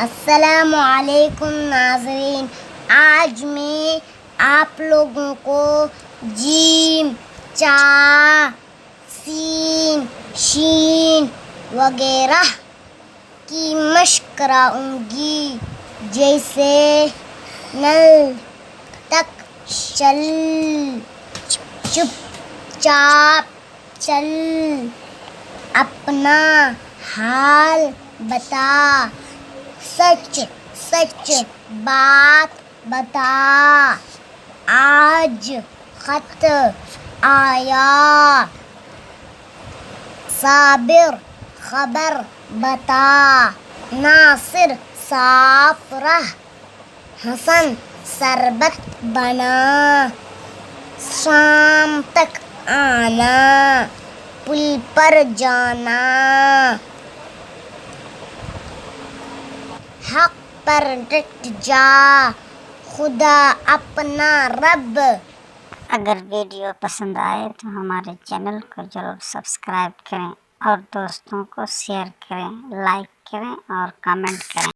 السلام علیکم ناظرین، آج میں آپ لوگوں کو جیم، چا، سین، شین وغیرہ کی مشق کراؤں گی، جیسے نل تک چل، چپ چاپ چل، اپنا حال بتا، سچ سچ بات بتا، آج خط آیا، صابر خبر بتا، ناصر صاف رہ، حسن شربت بنا، شام تک آنا، پل پر جانا، حق پر ڈٹ جا، خدا اپنا رب۔ اگر ویڈیو پسند آئے تو ہمارے چینل کو ضرور سبسکرائب کریں اور دوستوں کو شیئر کریں، لائک کریں اور کمنٹ کریں۔